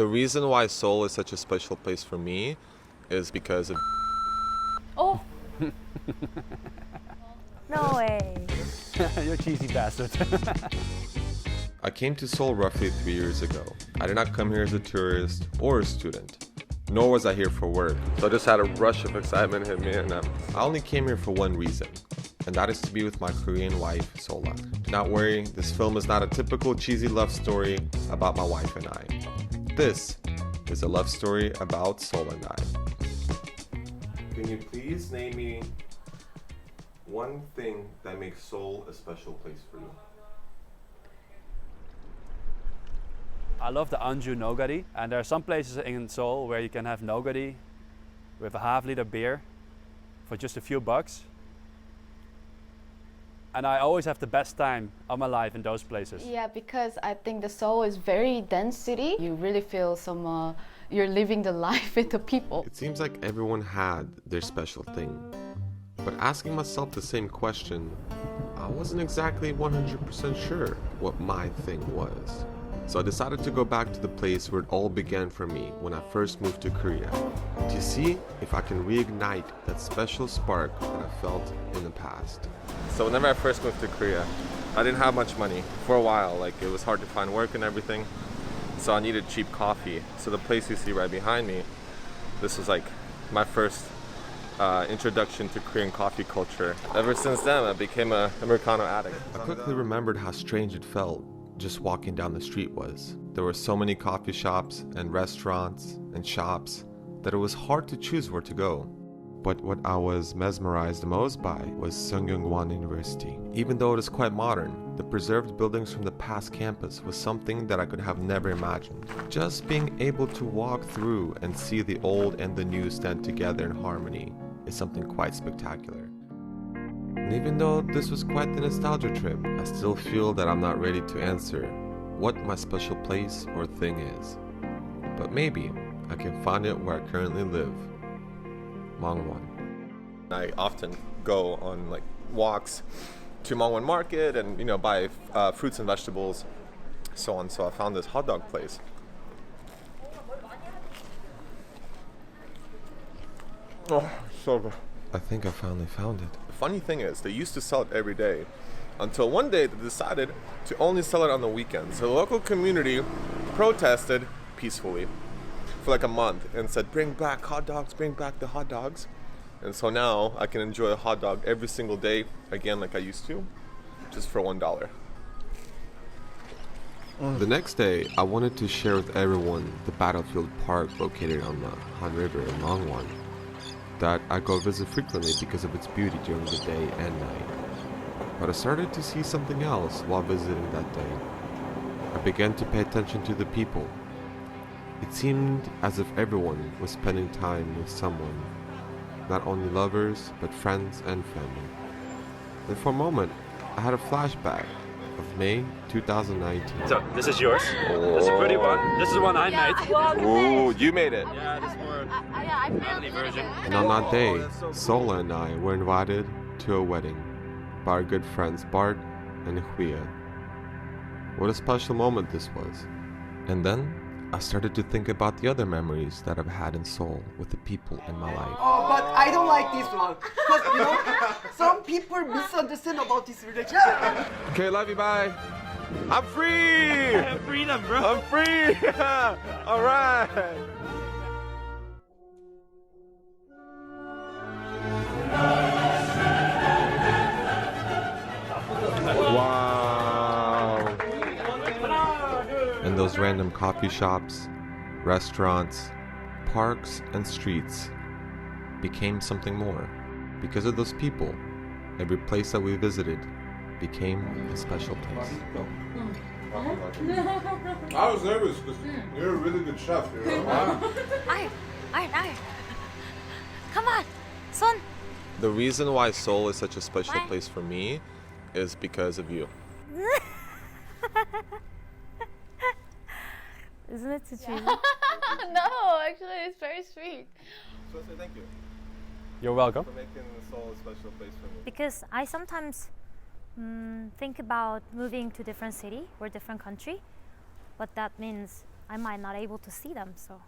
The reason why Seoul is such a special place for me is because of... Oh! No way. You're a cheesy bastard. I came to Seoul roughly 3 years ago. I did not come here as a tourist or a student, nor was I here for work. So I just had a rush of excitement hit me, and I only came here for one reason, and that is to be with my Korean wife, Sola. Do not worry, this film is not a typical cheesy love story about my wife and I. This is a love story about Sola and I. Can you please name me one thing that makes Seoul a special place for you? I love the Anju nogari, and there are some places in Seoul where you can have nogari with a half-liter beer for just a few bucks. And I always have the best time of my life in those places. Yeah, because I think the Seoul is very dense city. You really feel you're living the life with the people. It seems like everyone had their special thing. But asking myself the same question, I wasn't exactly 100% sure what my thing was. So I decided to go back to the place where it all began for me when I first moved to Korea, to see if I can reignite that special spark that I felt in the past. So whenever I first moved to Korea, I didn't have much money for a while. Like, it was hard to find work and everything. So I needed cheap coffee. So the place you see right behind me, this was like my first introduction to Korean coffee culture. Ever since then, I became an Americano addict. I quickly remembered how strange it felt just walking down the street was. There were so many coffee shops and restaurants and shops that it was hard to choose where to go. But what I was mesmerized most by was Seongyungwan University. Even though it is quite modern, the preserved buildings from the past campus was something that I could have never imagined. Just being able to walk through and see the old and the new stand together in harmony is something quite spectacular. And even though this was quite the nostalgia trip, I still feel that I'm not ready to answer what my special place or thing is. But maybe I can find it where I currently live, Mangwon. I often go on like walks to Mangwon Market and buy fruits and vegetables, so on. So I found this hot dog place. Oh, so good. I think I finally found it. The funny thing is, they used to sell it every day until one day they decided to only sell it on the weekends. So the local community protested peacefully for like a month and said, bring back hot dogs, bring back the hot dogs. And so now I can enjoy a hot dog every single day again like I used to, just for $1. The next day, I wanted to share with everyone the battlefield park located on the Han River in Mangwon that I go visit frequently because of its beauty during the day and night. But I started to see something else while visiting that day. I began to pay attention to the people. It seemed as if everyone was spending time with someone, not only lovers, but friends and family. And for a moment, I had a flashback of May 2019. So, this is yours. That's a pretty one. This is one I made. Ooh, you made it. Yeah, this is more family version. And on that day, Sola and I were invited to a wedding by our good friends Bart and Huya. What a special moment this was. And then I started to think about the other memories that I've had in Seoul with the people in my life. Oh, but I don't like this one. Because, some people misunderstand about this relationship. Okay, love you, bye. I'm free! I have freedom, bro. I'm free! All right! Wow! And those random coffee shops, restaurants, parks, and streets became something more. Because of those people, every place that we visited became a special place. I was nervous because you're a really good chef. Come on, son. The reason why Seoul is such a special place for me is because of you. Isn't it too cheesy? No, actually, it's very sweet. So say thank you You're welcome. for making Seoul a special place for me. Because I sometimes think about moving to different city or different country. What that means I might not able to see them. So.